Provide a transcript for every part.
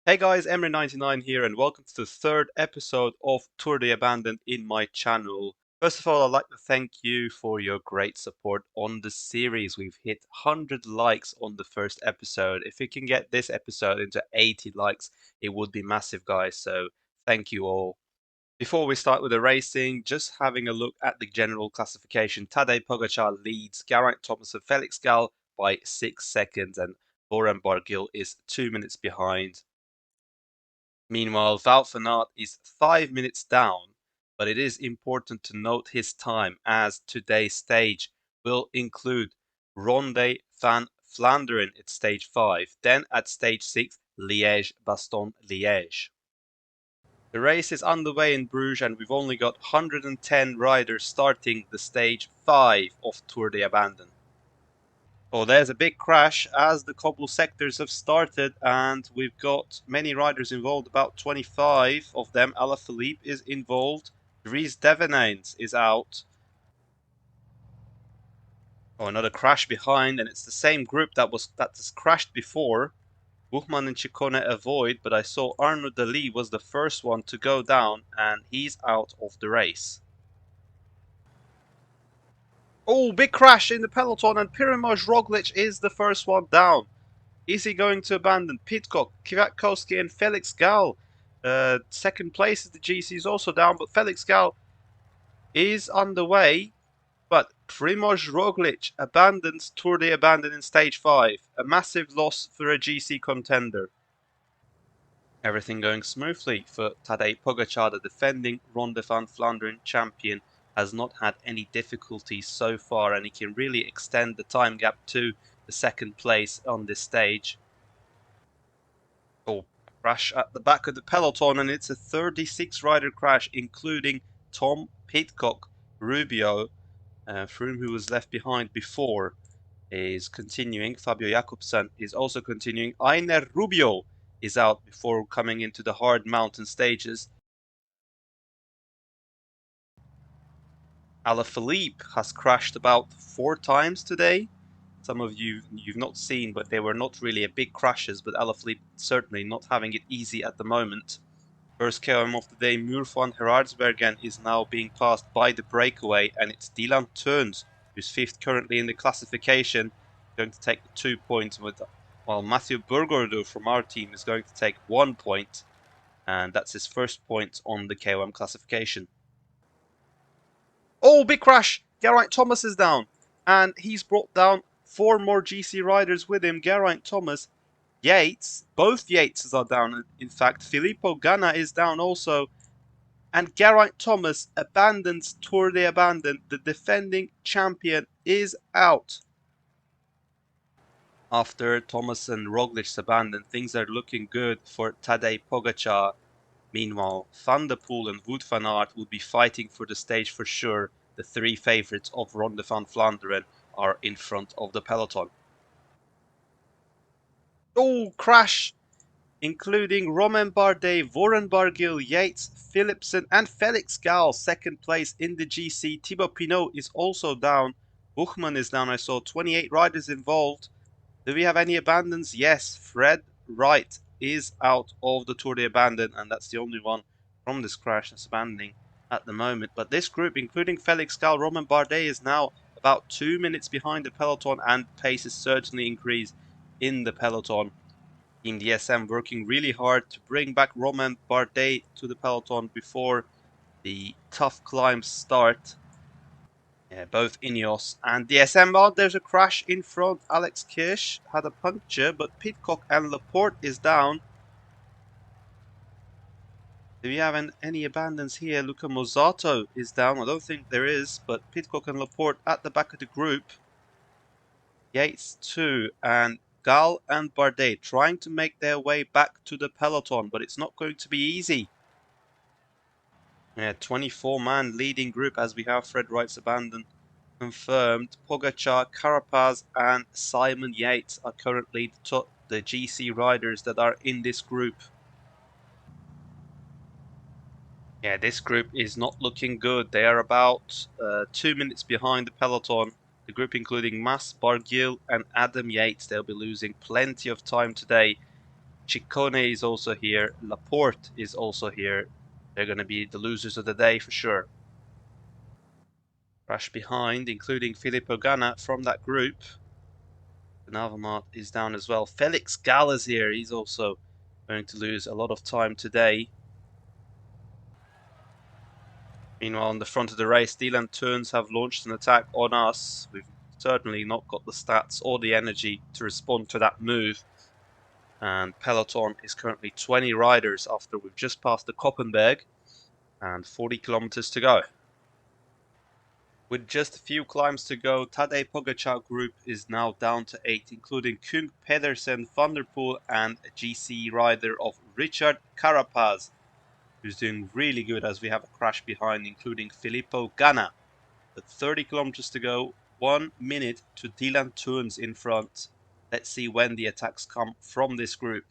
Hey guys, Emery99 here and welcome to the third episode of Tour de Abandon in my channel. First of all, I'd like to thank you for your great support on the series. We've hit 100 likes on the first episode. If we can get this episode into 80 likes, it would be massive, guys, so thank you all. Before we start with the racing, just having a look at the general classification. Tadej Pogacar leads Geraint Thomas and Felix Gall by 6 seconds and Laurent Barguil is 2 minutes behind. Meanwhile, Wout van Aert is 5 minutes down, but it is important to note his time as today's stage will include Ronde van Vlaanderen at stage 5, then at stage 6, Liège-Bastogne-Liège. The race is underway in Bruges and we've only got 110 riders starting the stage 5 of Tour de Abandon. Oh, there's a big crash as the cobble sectors have started and we've got many riders involved, about 25 of them. Alaphilippe is involved. Dries Devenijns is out. Oh, another crash behind, and it's the same group that has crashed before. Buchmann and Ciccone avoid, but I saw Arnaud Delis was the first one to go down and he's out of the race. Oh, big crash in the peloton and Primož Roglic is the first one down. Is he going to abandon Pidcock, Kwiatkowski and Felix Gall? Second place is the GC is also down, but Felix Gall is underway. But Primož Roglic abandons Tour de Abandon in stage 5. A massive loss for a GC contender. Everything going smoothly for Tadej Pogacar, the defending Ronde van Vlaanderen champion, has not had any difficulties so far and he can really extend the time gap to the second place on this stage. Oh, crash at the back of the peloton and it's a 36 rider crash including Tom Pidcock. Rubio, Froome, who was left behind before, is continuing. Fabio Jakobsen is also continuing. Einer Rubio is out before coming into the hard mountain stages. Alaphilippe has crashed about 4 times today. Some of you've not seen, but they were not really a big crashes, but Alaphilippe certainly not having it easy at the moment. First KOM of the day, Muur van Geraardsbergen is now being passed by the breakaway, and it's Dylan Teuns, who's 5th currently in the classification, going to take the 2 points, while Mathieu Burgordo from our team is going to take 1 point, and that's his first point on the KOM classification. Oh, big crash! Geraint Thomas is down, and he's brought down 4 more GC riders with him. Geraint Thomas, Yates, both Yateses are down. In fact, Filippo Ganna is down also. And Geraint Thomas abandons Tour de Abandon. The defending champion is out. After Thomas and Roglic's abandon, things are looking good for Tadej Pogacar. Meanwhile, Van der Poel and Wout van Aert will be fighting for the stage for sure. The 3 favourites of Ronde van Vlaanderen are in front of the peloton. Oh, crash! Including Romain Bardet, Warren Barguil, Yates, Philipsen and Felix Gall, second place in the GC. Thibaut Pinot is also down. Buchmann is down. I saw 28 riders involved. Do we have any abandons? Yes, Fred Wright is out of the Tour de Abandon, and that's the only one from this crash that's abandoning at the moment. But this group, including Felix Gall, Romain Bardet, is now about 2 minutes behind the peloton, and pace is certainly increased in the peloton. Team DSM working really hard to bring back Romain Bardet to the peloton before the tough climbs start. Yeah, both Ineos and DSM. Oh, there's a crash in front. Alex Kirsch had a puncture, but Pidcock and Laporte is down. Do we have any abandons here? Luca Mozzato is down. I don't think there is, but Pidcock and Laporte at the back of the group. Yates too, and Gall and Bardet trying to make their way back to the peloton, but it's not going to be easy. Yeah, 24-man leading group as we have Fred Wright's abandon confirmed. Pogacar, Carapaz and Simon Yates are currently the GC riders that are in this group. Yeah, this group is not looking good. They are about 2 minutes behind the peloton. The group including Mas, Barguil and Adam Yates. They'll be losing plenty of time today. Ciccone is also here. Laporte is also here. They're going to be the losers of the day for sure. Crash behind, including Filippo Ganna from that group. Navalmart is down as well. Felix Gall is here. He's also going to lose a lot of time today. Meanwhile, on the front of the race, Dylan Teuns have launched an attack on us. We've certainly not got the stats or the energy to respond to that move. And Peloton is currently 20 riders after we've just passed the Koppenberg and 40 kilometers to go. With just a few climbs to go, Tadej Pogacar group is now down to 8, including Kung, Pedersen, Van der Poel and a GC rider of Richard Carapaz, who's doing really good as we have a crash behind, including Filippo Ganna. With 30 kilometers to go, 1 minute to Dylan Teuns in front. Let's see when the attacks come from this group.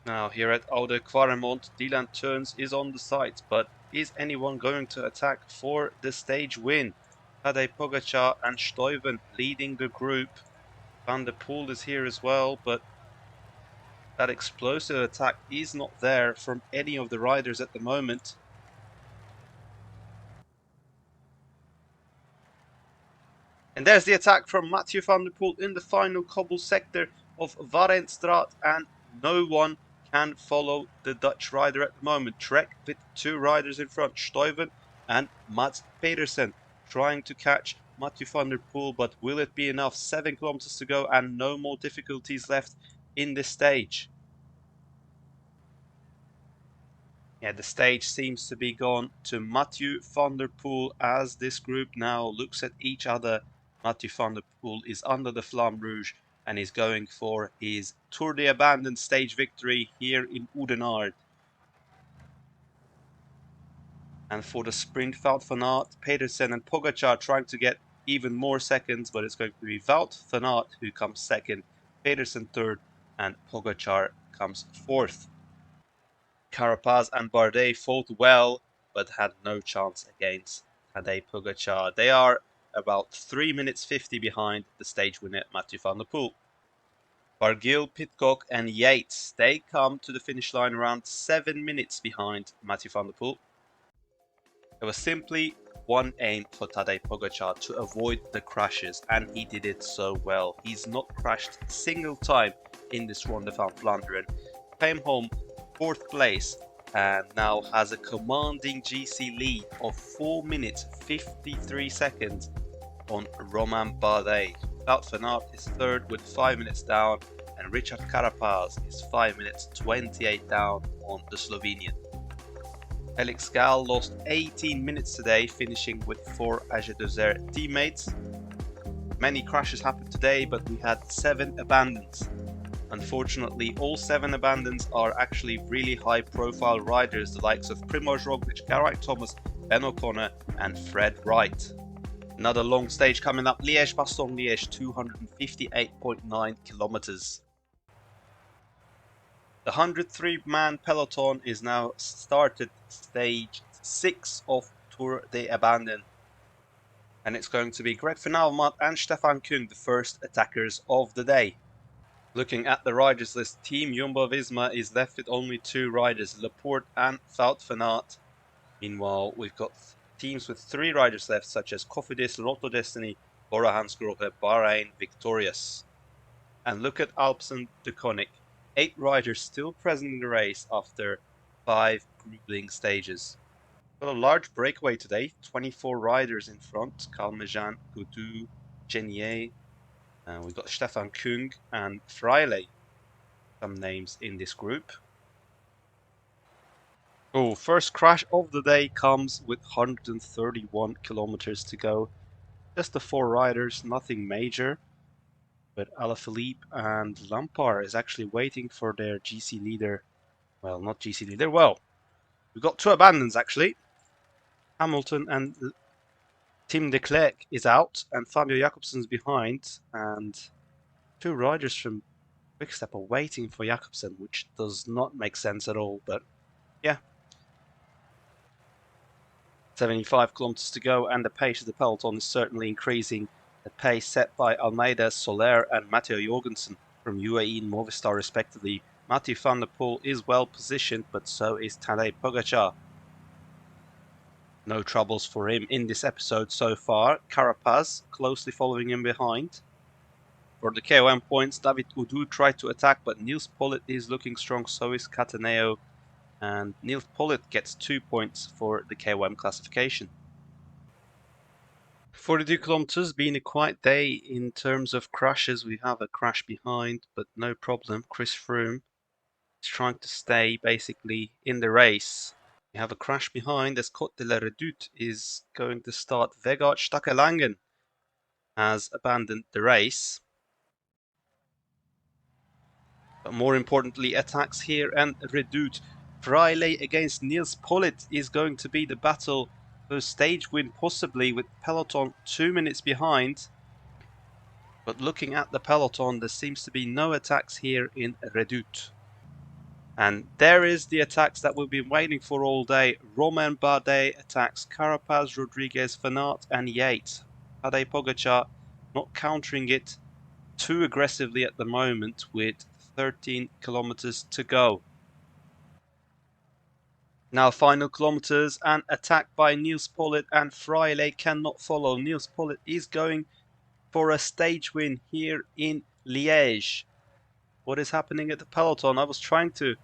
Now here at Oude Quaremont, Dylan Teuns is on the site, but is anyone going to attack for the stage win? Tadej Pogacar and Stuyven leading the group. Van der Poel is here as well, but that explosive attack is not there from any of the riders at the moment. And there's the attack from Mathieu van der Poel in the final cobble sector of Warentstraat, and no one can follow the Dutch rider at the moment. Trek with 2 riders in front, Stuyven and Mats Pedersen, trying to catch Mathieu van der Poel, but will it be enough? 7 kilometers to go and no more difficulties left in this stage. Yeah, the stage seems to be gone to Mathieu van der Poel as this group now looks at each other. Mathieu van der Poel is under the Flamme Rouge and is going for his Tour de Abandon stage victory here in Oudenaarde. And for the sprint, Wout van Aert, Pedersen and Pogacar trying to get even more seconds, but it's going to be Wout van Aert who comes second, Pedersen third, and Pogacar comes fourth. Carapaz and Bardet fought well, but had no chance against Tadej Pogacar. They are about 3 minutes 50 behind the stage winner Mathieu van der Poel. Barguil, Pidcock and Yates, they come to the finish line around 7 minutes behind Mathieu van der Poel. There was simply one aim for Tadej Pogacar: to avoid the crashes, and he did it so well. He's not crashed a single time in this Ronde van Vlaanderen. Came home 4th place and now has a commanding GC lead of 4 minutes 53 seconds on Romain Bardet. Wout van Aert is third with 5 minutes down, and Richard Carapaz is 5 minutes 28 down on the Slovenian. Felix Gall lost 18 minutes today, finishing with 4 AG2R teammates. Many crashes happened today, but we had 7 abandons. Unfortunately, all 7 abandons are actually really high-profile riders, the likes of Primož Roglič, Geraint Thomas, Ben O'Connor and Fred Wright. Another long stage coming up, Liège-Bastogne-Liège, 258.9 kilometers. The 103-man peloton is now started stage 6 of Tour de Abandon. And it's going to be Greg van Avermaet and Stefan Kung, the first attackers of the day. Looking at the riders list, Team Jumbo-Visma is left with only 2 riders, Laporte and Wout van Aert. Meanwhile, we've got teams with 3 riders left, such as Cofidis, Lotto Destiny, Bora Hansgrohe, Bahrain, Victorious. And look at Alpecin Deceuninck, 8 riders still present in the race after 5 grueling stages. Got a large breakaway today, 24 riders in front, Calmejean, Gaudu, Genier. We've got Stefan Kung and Freile, some names in this group. Oh, first crash of the day comes with 131 kilometers to go. Just the 4 riders, nothing major. But Alaphilippe and Lampard is actually waiting for their GC leader. Well, not GC leader, well, we've got 2 abandons actually. Hamilton and Tim de Klerk is out, and Fabio Jakobsen's behind, and 2 riders from Quickstep are waiting for Jakobsen, which does not make sense at all, but yeah. 75 kilometers to go, and the pace of the peloton is certainly increasing. The pace set by Almeida, Soler and Matteo Jorgensen from UAE and Movistar respectively. Mathieu van der Poel is well positioned, but so is Tadej Pogacar. No troubles for him in this episode so far. Carapaz closely following him behind. For the KOM points, David Oudou tried to attack, but Nils Pollitt is looking strong, so is Cataneo. And Nils Pollitt gets 2 points for the KOM classification. 42 kilometers, been a quiet day in terms of crashes. We have a crash behind, but no problem. Chris Froome is trying to stay basically in the race. We have a crash behind as Côte de la Redoute is going to start. Vegard Stackelangen has abandoned the race. But more importantly, attacks here and Redoute. Fraile against Nils Pollitt is going to be the battle for stage win, possibly with peloton 2 minutes behind. But looking at the peloton, there seems to be no attacks here in Redoute. And there is the attacks that we've been waiting for all day. Romain Bardet attacks Carapaz, Rodriguez, Van Aert and Yates. Tadej Pogacar not countering it too aggressively at the moment with 13 kilometers to go. Now final kilometers, and attack by Nils Pollitt, and Fraile cannot follow. Nils Pollitt is going for a stage win here in Liège. What is happening at the peloton? I was trying to,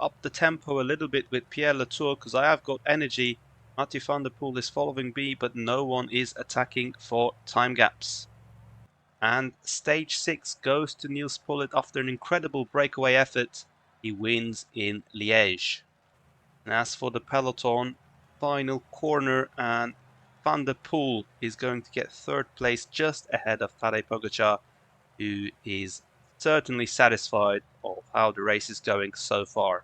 up the tempo a little bit with Pierre Latour because I have got energy. Mathieu van der Poel is following B, but no one is attacking for time gaps. And stage 6 goes to Nils Pollitt after an incredible breakaway effort. He wins in Liège. And as for the peloton, final corner, and Van der Poel is going to get 3rd place just ahead of Tadej Pogacar, who is certainly satisfied of how the race is going so far.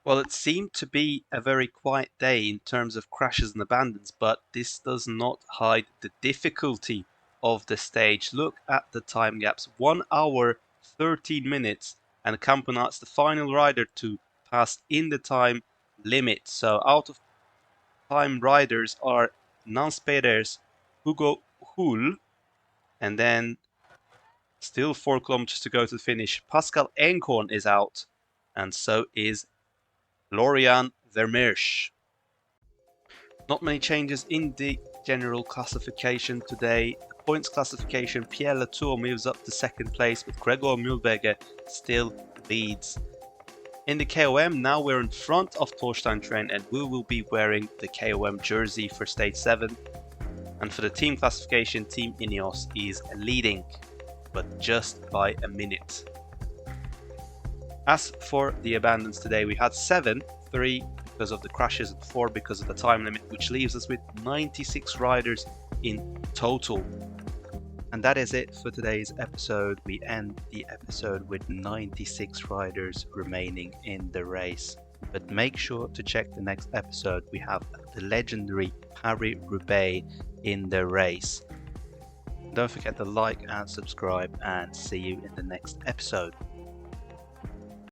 Well, it seemed to be a very quiet day in terms of crashes and abandons, but this does not hide the difficulty of the stage. Look at the time gaps, 1 hour 13 minutes, and Campenaerts, the final rider to pass in the time limit. So out of time riders are Nans Perez, Hugo Hull, and then still 4 kilometers to go to the finish. Pascal Enkhorn is out, and so is Florian Vermeersch. Not many changes in the general classification today. The points classification, Pierre Latour moves up to 2nd place, but Gregor Mühlberger still leads. In the KOM, now we're in front of Torstein Tren, and we will be wearing the KOM jersey for stage 7. And for the team classification, Team Ineos is leading, but just by a minute. As for the abandons today, we had 7, 3 because of the crashes and 4 because of the time limit, which leaves us with 96 riders in total. And that is it for today's episode. We end the episode with 96 riders remaining in the race. But make sure to check the next episode. We have the legendary Paris-Roubaix in the race. Don't forget to like and subscribe, and see you in the next episode.